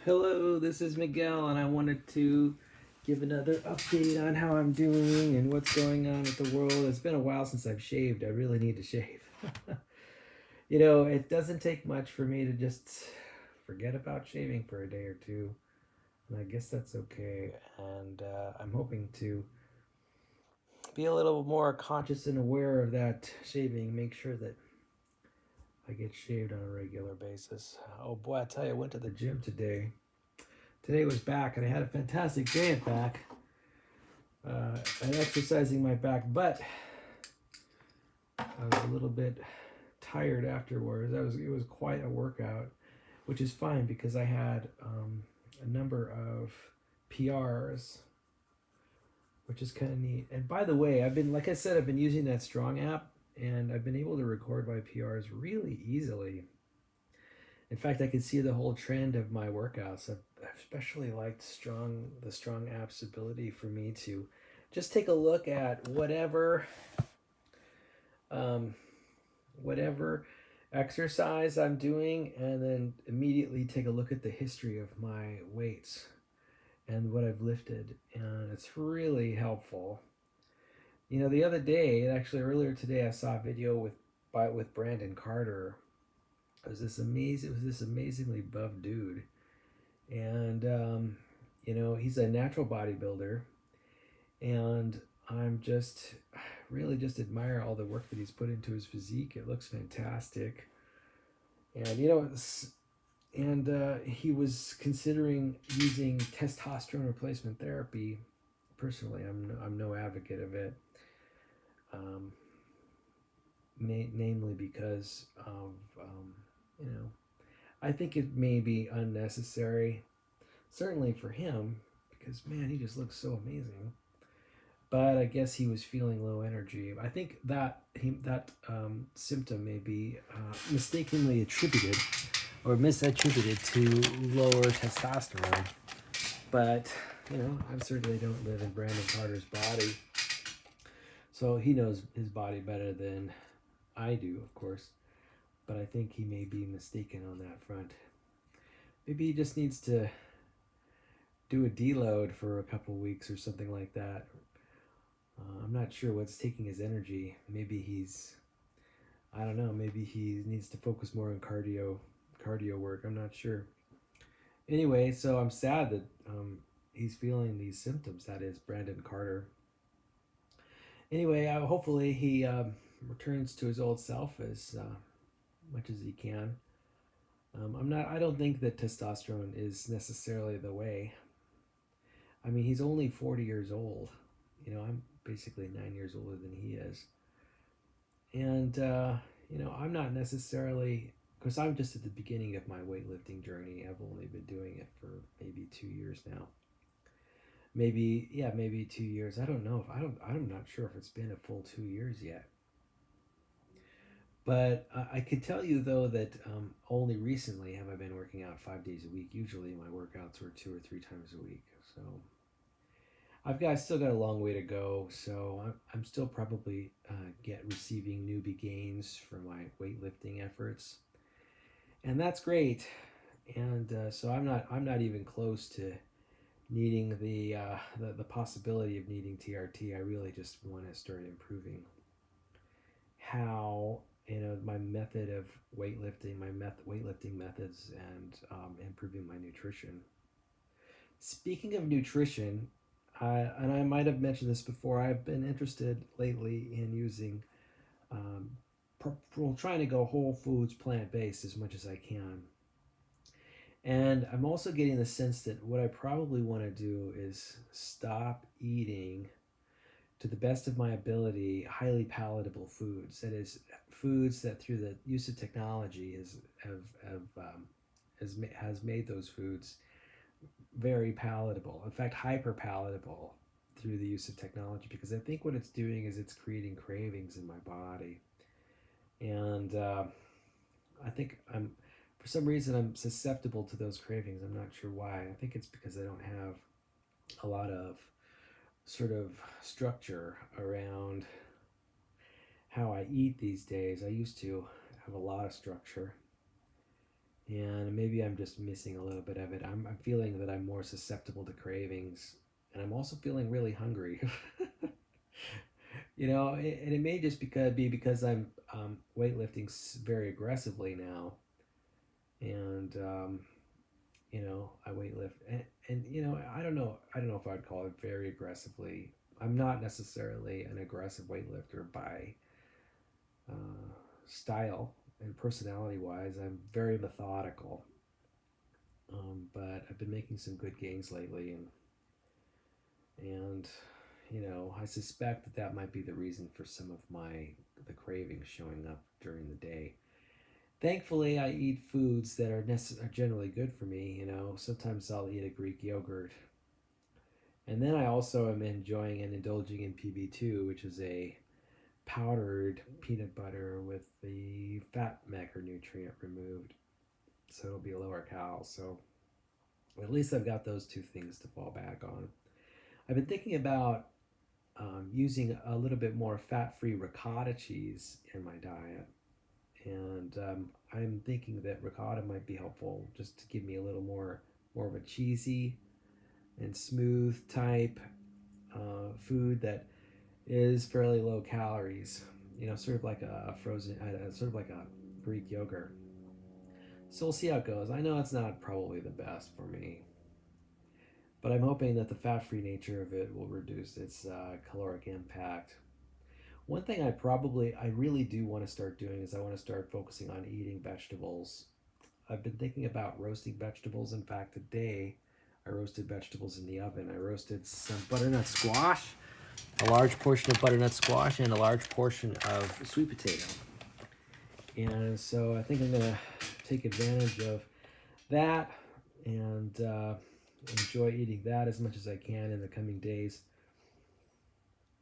Hello, this is Miguel, and I wanted to give another update on how I'm doing and what's going on with the world. It's been a while since I've shaved. I really need to shave. It doesn't take much for me to just forget about shaving for a day or two, and I guess that's okay. And I'm hoping to be a little more conscious and aware of that shaving, make sure that I get shaved on a regular basis. Oh boy, I tell you, I went to the gym today. Today was back, and I had a fantastic day at back. And exercising my back, but I was a little bit tired afterwards. It was quite a workout, which is fine because I had a number of PRs, which is kind of neat. And by the way, like I said, I've been using that Strong app, and I've been able to record my PRs really easily. In fact, I can see the whole trend of my workouts. I've especially liked the Strong app's ability for me to just take a look at um, whatever exercise I'm doing, and then immediately take a look at the history of my weights and what I've lifted, and it's really helpful. The other day, actually earlier today, I saw a video with Brandon Carter. It was this amazingly buff dude, and he's a natural bodybuilder, and I'm just really just admire all the work that he's put into his physique. It looks fantastic, and he was considering using testosterone replacement therapy. Personally, I'm no advocate of it, um, namely because of you know I think it may be unnecessary, certainly for him, because man, he just looks so amazing. But I guess he was feeling low energy. I think that symptom may be mistakenly attributed or misattributed to lower testosterone. But I certainly don't live in Brandon Carter's body, so he knows his body better than I do, of course. But I think he may be mistaken on that front. Maybe he just needs to do a deload for a couple weeks or something like that. I'm not sure what's taking his energy. I don't know, maybe he needs to focus more on cardio work. I'm not sure. Anyway, so I'm sad that he's feeling these symptoms. That is Brandon Carter. Anyway, hopefully he returns to his old self as much as he can. I don't think that testosterone is necessarily the way. I mean, he's only 40 years old. I'm basically 9 years older than he is. And, I'm not necessarily, because I'm just at the beginning of my weightlifting journey. I've only been doing it for maybe 2 years now. Maybe 2 years. I don't know. I'm not sure if it's been a full 2 years yet. But I could tell you, though, that only recently have I been working out 5 days a week. Usually my workouts were 2 or 3 times a week. So still got a long way to go. So I'm still probably receiving newbie gains from my weightlifting efforts, and that's great. And so I'm not even close to needing the possibility of needing TRT. I really just want to start improving how my method of weightlifting, weightlifting methods, and improving my nutrition. Speaking of nutrition, and I might have mentioned this before, I've been interested lately in using, trying to go whole foods, plant based as much as I can. And I'm also getting the sense that what I probably want to do is stop eating, to the best of my ability, highly palatable foods. That is, foods that through the use of technology has made those foods very palatable. In fact, hyper palatable through the use of technology, because I think what it's doing is it's creating cravings in my body. And I think for some reason, I'm susceptible to those cravings. I'm not sure why. I think it's because I don't have a lot of sort of structure around how I eat these days. I used to have a lot of structure, And maybe I'm just missing a little bit of it. I'm feeling that I'm more susceptible to cravings, and I'm also feeling really hungry. And it may just because I'm weightlifting very aggressively now, and I weightlift, and I don't know if I'd call it very aggressively. I'm not necessarily an aggressive weightlifter by uh, style and personality wise. I'm very methodical, but I've been making some good gains lately, and I suspect that might be the reason for some of the cravings showing up during the day. Thankfully, I eat foods that are generally good for me. Sometimes I'll eat a Greek yogurt, and then I also am enjoying and indulging in PB2, which is a powdered peanut butter with the fat macronutrient removed, so it'll be a lower cal. So at least I've got those two things to fall back on. I've been thinking about using a little bit more fat-free ricotta cheese in my diet, and I'm thinking that ricotta might be helpful just to give me a little more of a cheesy and smooth type food that is fairly low calories. Sort of like a frozen, sort of like a Greek yogurt. So we'll see how it goes. I know it's not probably the best for me, but I'm hoping that the fat-free nature of it will reduce its caloric impact. One thing I really do want to start doing is I want to start focusing on eating vegetables. I've been thinking about roasting vegetables. In fact, today I roasted vegetables in the oven. I roasted some butternut squash, a large portion of butternut squash, and a large portion of sweet potato. And so I think I'm going to take advantage of that and enjoy eating that as much as I can in the coming days.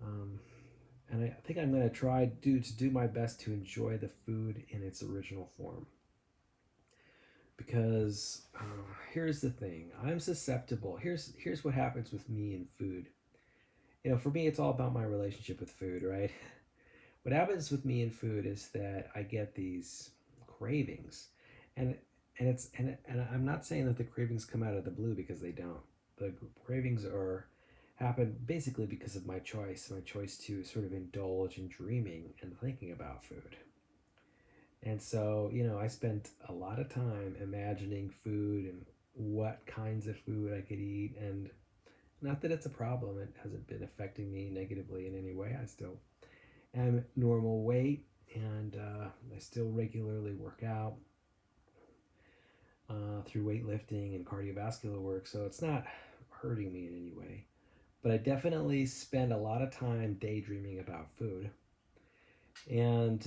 And I think I'm going to try to do my best to enjoy the food in its original form. Because here's the thing, I'm susceptible. Here's what happens with me and food. For me, it's all about my relationship with food, right? What happens with me and food is that I get these cravings, and and I'm not saying that the cravings come out of the blue, because they don't. The cravings are happen basically because of my choice to sort of indulge in dreaming and thinking about food. And so, I spent a lot of time imagining food and what kinds of food I could eat. And not that it's a problem, it hasn't been affecting me negatively in any way. I still am normal weight, and I still regularly work out through weightlifting and cardiovascular work. So it's not hurting me in any way. But I definitely spend a lot of time daydreaming about food. And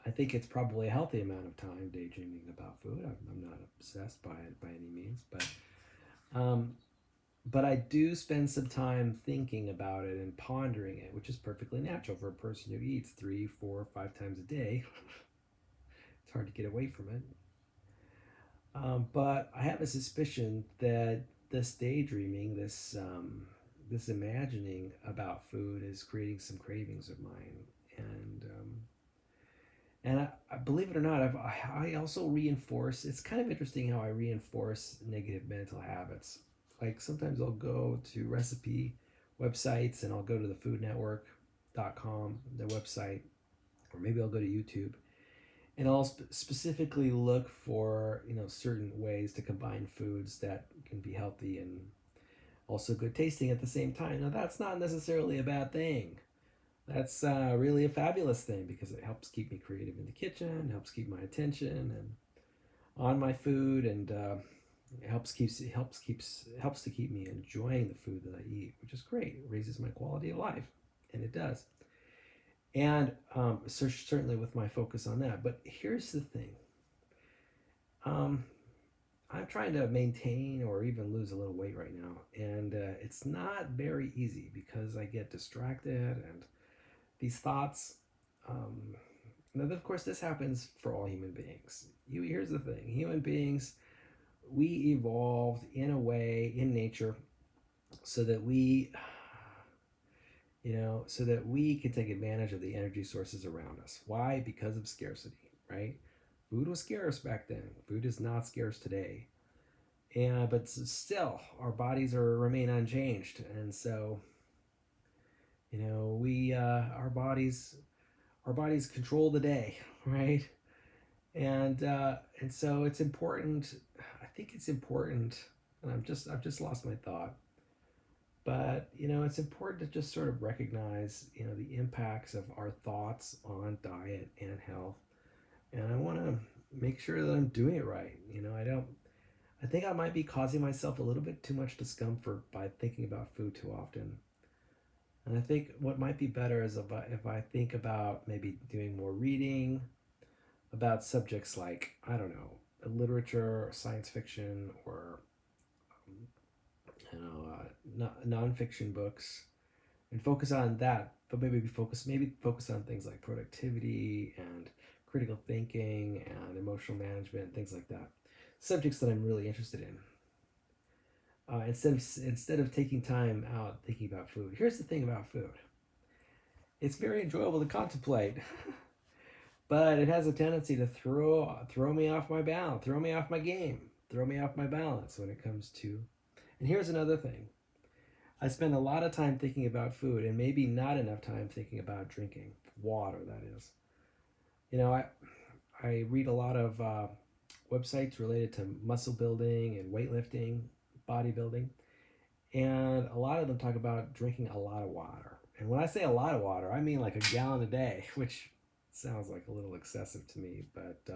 I think it's probably a healthy amount of time daydreaming about food. I'm not obsessed by it by any means, but I do spend some time thinking about it and pondering it, which is perfectly natural for a person who eats 3, 4, 5 times a day. It's hard to get away from it. But I have a suspicion that this daydreaming, this imagining about food, is creating some cravings of mine, and I believe it or not, I also reinforce. It's kind of interesting how I reinforce negative mental habits. Like sometimes I'll go to recipe websites, and I'll go to the foodnetwork.com, the website, or maybe I'll go to YouTube, and I'll specifically look for certain ways to combine foods that can be healthy and also good tasting at the same time. Now that's not necessarily a bad thing. That's really a fabulous thing, because it helps keep me creative in the kitchen, helps keep my attention and on my food, and it helps to keep me enjoying the food that I eat, which is great. It raises my quality of life, and it does. And so certainly with my focus on that. But here's the thing. I'm trying to maintain or even lose a little weight right now, and it's not very easy because I get distracted, and these thoughts. Now, of course, this happens for all human beings. Here's the thing: human beings, we evolved in a way in nature so that so that we can take advantage of the energy sources around us. Why? Because of scarcity, right? Food was scarce back then. Food is not scarce today. And but still, our bodies remain unchanged, and so we our bodies control the day, right? And so it's important. I think it's important, and I've just lost my thought. But it's important to just sort of recognize the impacts of our thoughts on diet and health, and I want to make sure that I'm doing it right. I don't. I think I might be causing myself a little bit too much discomfort by thinking about food too often. And I think what might be better is if I think about maybe doing more reading about subjects like, I don't know, literature or science fiction or nonfiction books, and focus on that. But maybe focus on things like productivity and critical thinking and emotional management, things like that. Subjects that I'm really interested in. Instead of taking time out thinking about food. Here's the thing about food. It's very enjoyable to contemplate, but it has a tendency to throw me off my balance, throw me off my game, throw me off my balance when it comes to. And here's another thing. I spend a lot of time thinking about food and maybe not enough time thinking about drinking water, that is. I read a lot of websites related to muscle building and weightlifting, bodybuilding, and a lot of them talk about drinking a lot of water. And when I say a lot of water, I mean like a gallon a day, which sounds like a little excessive to me, but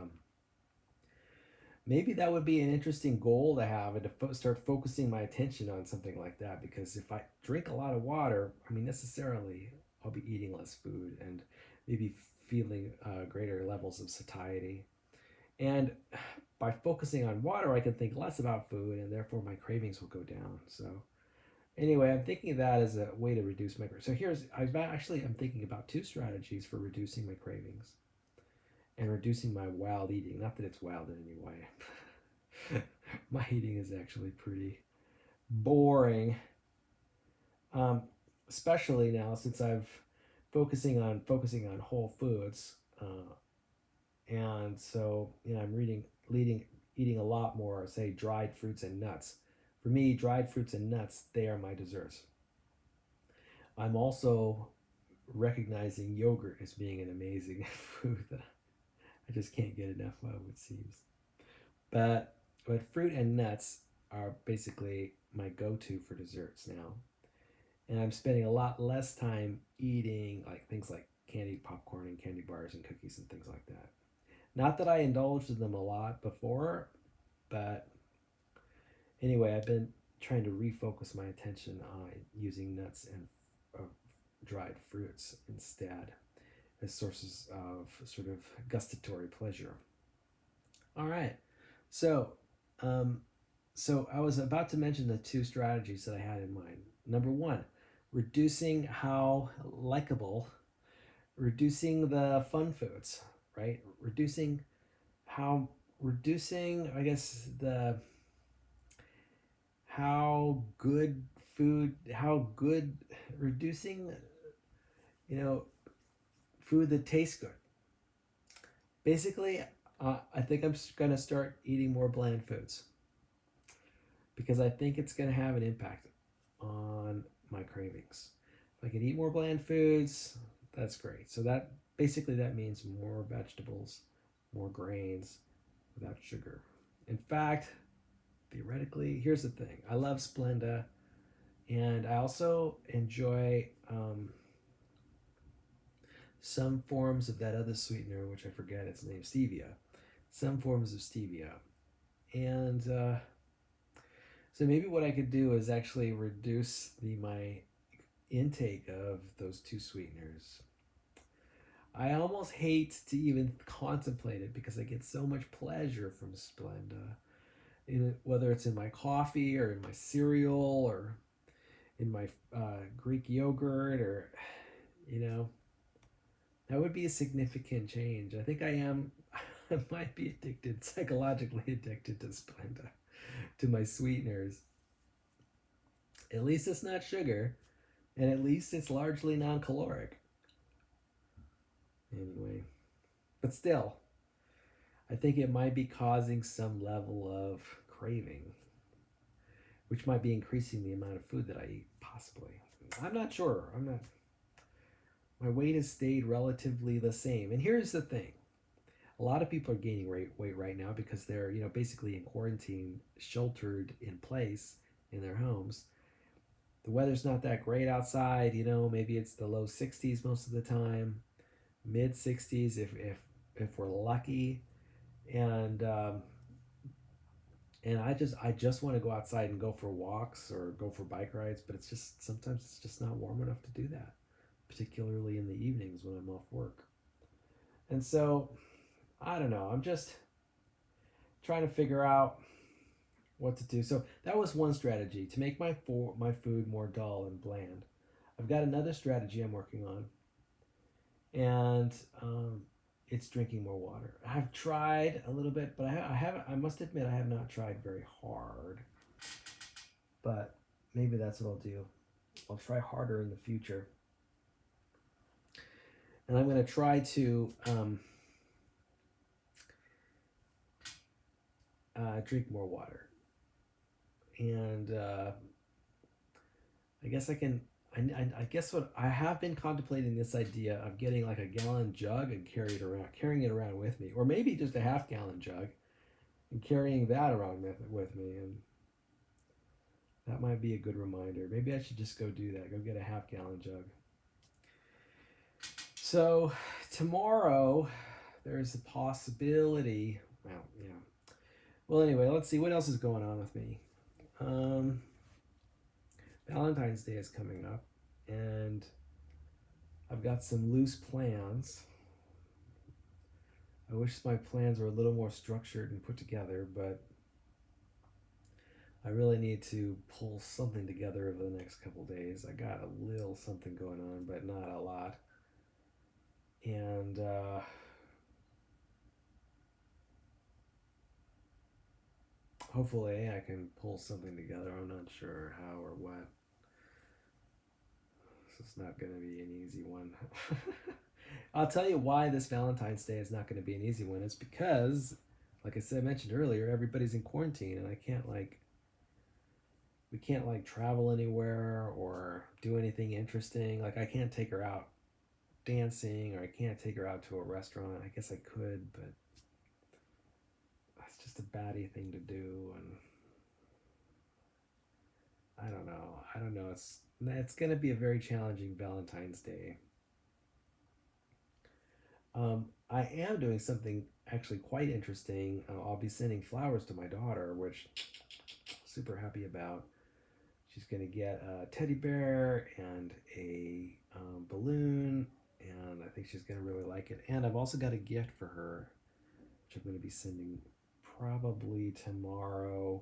maybe that would be an interesting goal to have, and to start focusing my attention on something like that. Because if I drink a lot of water, I mean, necessarily I'll be eating less food and maybe feeling greater levels of satiety. And by focusing on water, I can think less about food, and therefore my cravings will go down. So anyway, I'm thinking of that as a way to reduce my cravings. So I'm thinking about two strategies for reducing my cravings and reducing my wild eating. Not that it's wild in any way. My eating is actually pretty boring, especially now since I've focusing on whole foods, and so I'm eating a lot more, say, dried fruits and nuts. For me, dried fruits and nuts, they are my desserts. I'm also recognizing yogurt as being an amazing food that I just can't get enough of, it seems. But fruit and nuts are basically my go-to for desserts now. And I'm spending a lot less time eating like things like candied popcorn and candy bars and cookies and things like that. Not that I indulged in them a lot before, but anyway, I've been trying to refocus my attention on using nuts and dried fruits instead as sources of sort of gustatory pleasure. All right, so so I was about to mention the two strategies that I had in mind. Number one, reducing reducing the fun foods, right? Reducing, I guess, the how good food, how good, reducing, food that tastes good. Basically, I think I'm going to start eating more bland foods because I think it's going to have an impact on my cravings. If I can eat more bland foods, that's great. So that means more vegetables, more grains without sugar. In fact, theoretically, here's the thing. I love Splenda, and I also enjoy some forms of that other sweetener, which I forget its name, stevia. Some forms of stevia. And so maybe what I could do is actually reduce my intake of those two sweeteners. I almost hate to even contemplate it because I get so much pleasure from Splenda, whether it's in my coffee or in my cereal or in my Greek yogurt, or that would be a significant change. I think I might be psychologically addicted to Splenda, to my sweeteners. At least it's not sugar, and at least it's largely non-caloric. Anyway, but still, I think it might be causing some level of craving, which might be increasing the amount of food that I eat, possibly. I'm not sure. I'm not. My weight has stayed relatively the same. And here's the thing: a lot of people are gaining weight right now because they're basically in quarantine, sheltered in place in their homes. The weather's not that great outside. Maybe it's the low 60s most of the time, mid 60s if we're lucky, and I just want to go outside and go for walks or go for bike rides, but it's just sometimes it's just not warm enough to do that, particularly in the evenings when I'm off work. And so I don't know. I'm just trying to figure out what to do. So that was one strategy to make my food more dull and bland. I've got another strategy I'm working on, and it's drinking more water. I've tried a little bit, but I haven't. I must admit, I have not tried very hard. But maybe that's what I'll do. I'll try harder in the future, and I'm going to try to drink more water. And I guess I can. I guess what I have been contemplating this idea of getting like a gallon jug and carrying it around with me, or maybe just a half-gallon jug and carrying that around with me, and that might be a good reminder. Maybe I should just go do that. Go get a half-gallon jug. So tomorrow, there's a possibility. Well, yeah. Well, anyway, let's see what else is going on with me. Valentine's Day is coming up, and I've got some loose plans. I wish my plans were a little more structured and put together, but I really need to pull something together over the next couple days. I got a little something going on, but not a lot. And hopefully I can pull something together. I'm not sure how or what. This is not going to be an easy one. I'll tell you why this Valentine's Day is not going to be an easy one. It's because, like I mentioned earlier, everybody's in quarantine, and we can't like travel anywhere or do anything interesting. Like I can't take her out dancing, or I can't take her out to a restaurant. I guess I could, but that's just a baddie thing to do, and I don't know. It's going to be a very challenging Valentine's Day. I am doing something actually quite interesting. I'll be sending flowers to my daughter, which I'm super happy about. She's going to get a teddy bear and a balloon, and I think she's going to really like it. And I've also got a gift for her, which I'm going to be sending probably tomorrow,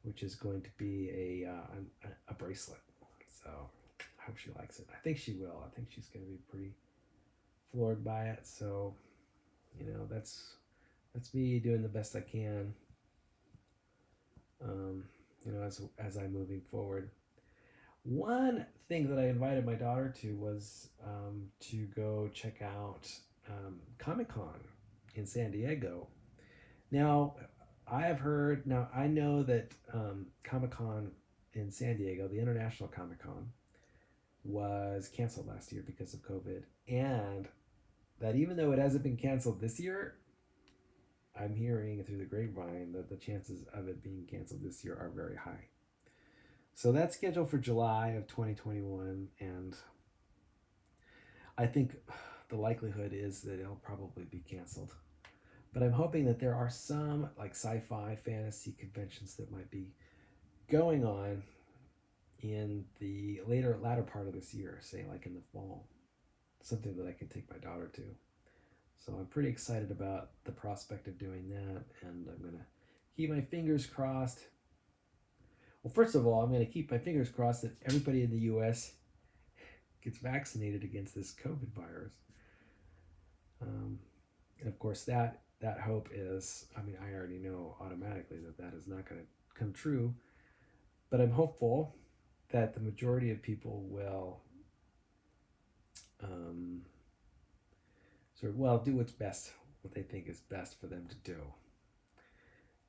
which is going to be a bracelet. So I hope she likes it. I think she will. I think she's going to be pretty floored by it. So, that's me doing the best I can. As I'm moving forward. One thing that I invited my daughter to was to go check out Comic-Con in San Diego. Now, I know that Comic-Con in San Diego, the International Comic-Con, was canceled last year because of COVID, and that even though it hasn't been canceled this year, I'm hearing through the grapevine that the chances of it being canceled this year are very high. So that's scheduled for July of 2021, and I think the likelihood is that it'll probably be canceled. But I'm hoping that there are some like sci-fi fantasy conventions that might be going on in the latter part of this year, say like in the fall, something that I can take my daughter to. So I'm pretty excited about the prospect of doing that, and I'm going to keep my fingers crossed. Well, first of all, I'm going to keep my fingers crossed that everybody in the U.S. gets vaccinated against this COVID virus. And of course, that hope is, I already know automatically that is not going to come true, but I'm hopeful that the majority of people will do what's best what they think is best for them to do.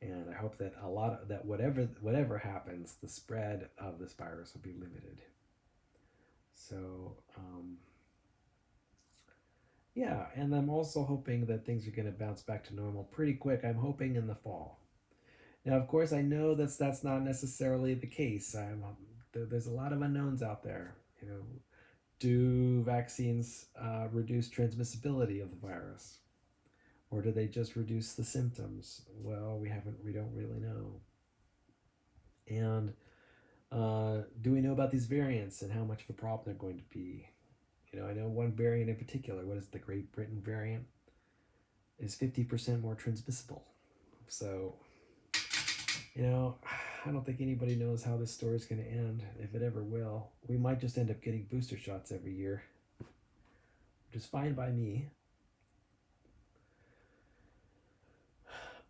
And I hope that a lot of that, whatever happens, the spread of this virus will be limited. So yeah, and I'm also hoping that things are going to bounce back to normal pretty quick. I'm hoping in the fall. Now, of course, I know that's not necessarily the case. There's a lot of unknowns out there. You know, do vaccines reduce transmissibility of the virus, or do they just reduce the symptoms? Well, we don't really know. And do we know about these variants and how much of a problem they're going to be? You know, I know one variant in particular. What is the Great Britain variant? Is 50% more transmissible. So, you know, I don't think anybody knows how this story is going to end, if it ever will. We might just end up getting booster shots every year, which is fine by me.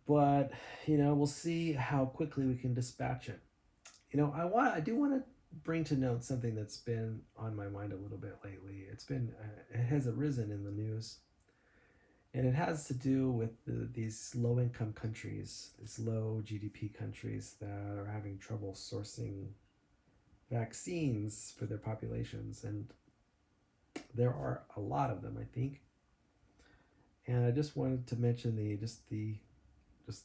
But, you know, we'll see how quickly we can dispatch it. You know, I do want to bring to note something that's been on my mind a little bit lately. It has arisen in the news, and it has to do with these low income countries, these low GDP countries that are having trouble sourcing vaccines for their populations. And there are a lot of them, I think. And I just wanted to mention the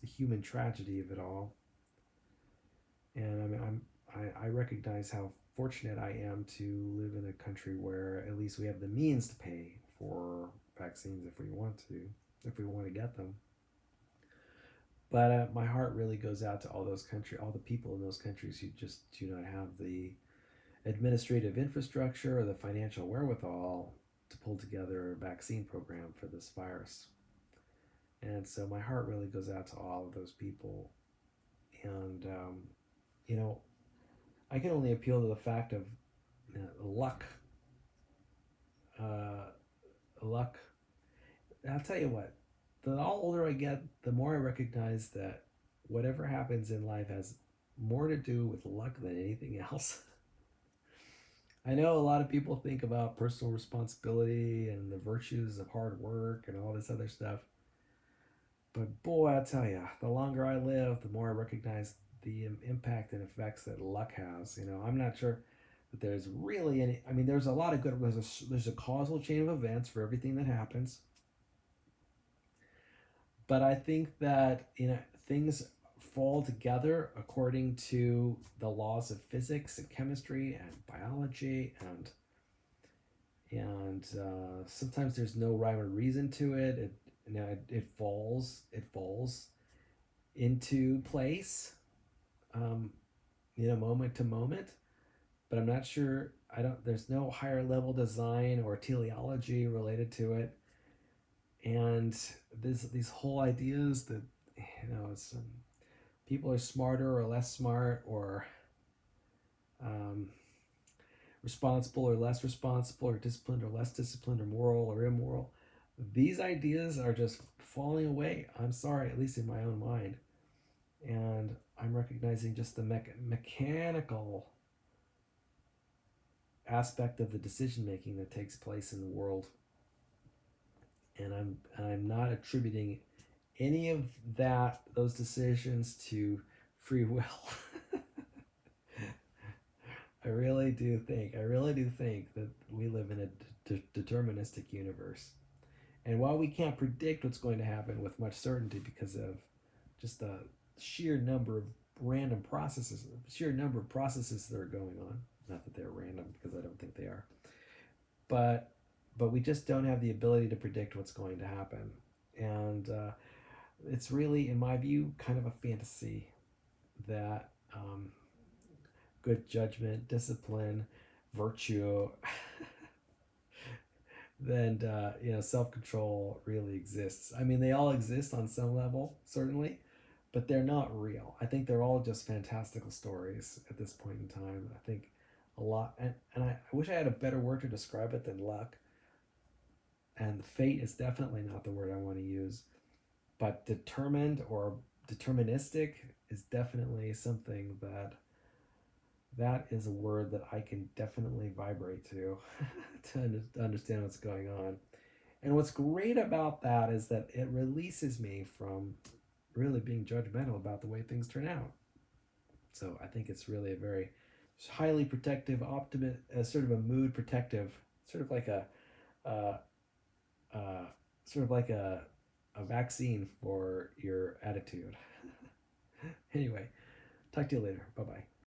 human tragedy of it all. And I recognize how fortunate I am to live in a country where at least we have the means to pay for vaccines if we want to get them. But my heart really goes out to all the people in those countries who just do not have the administrative infrastructure or the financial wherewithal to pull together a vaccine program for this virus. And so my heart really goes out to all of those people. And, you know, I can only appeal to the fact of luck. Luck. I'll tell you what, the older I get, the more I recognize that whatever happens in life has more to do with luck than anything else. I know a lot of people think about personal responsibility and the virtues of hard work and all this other stuff. But boy, I tell you, the longer I live, the more I recognize the impact and effects that luck has. You know, I'm not sure that there's really any. I mean, there's a lot of good. There's a causal chain of events for everything that happens. But I think that, you know, things fall together according to the laws of physics and chemistry and biology, and sometimes there's no rhyme or reason to it. It falls into place, you know, moment to moment. But I'm not sure. I don't. There's no higher level design or teleology related to it, and these whole ideas that, you know, people are smarter or less smart, or responsible or less responsible, or disciplined or less disciplined, or moral or immoral. These ideas are just falling away. I'm sorry, at least in my own mind. And I'm recognizing just the mechanical aspect of the decision making that takes place in the world. And I'm not attributing any of those decisions to free will. I really do think that we live in a deterministic universe. And while we can't predict what's going to happen with much certainty because of just the sheer number of processes that are going on, not that they're random, because I don't think they are, but we just don't have the ability to predict what's going to happen. And it's really, in my view, kind of a fantasy that good judgment, discipline, virtue, and you know, self-control really exists. I mean, they all exist on some level, certainly, but they're not real. I think they're all just fantastical stories at this point in time. I think a lot, and I wish I had a better word to describe it than luck. And fate is definitely not the word I want to use, but determined or deterministic is definitely something that is a word that I can definitely vibrate to to understand what's going on. And what's great about that is that it releases me from really being judgmental about the way things turn out. So I think it's really a very highly protective, optimist, sort of a mood protective, sort of like uh, uh, sort of like a vaccine for your attitude. Anyway, talk to you later. Bye bye.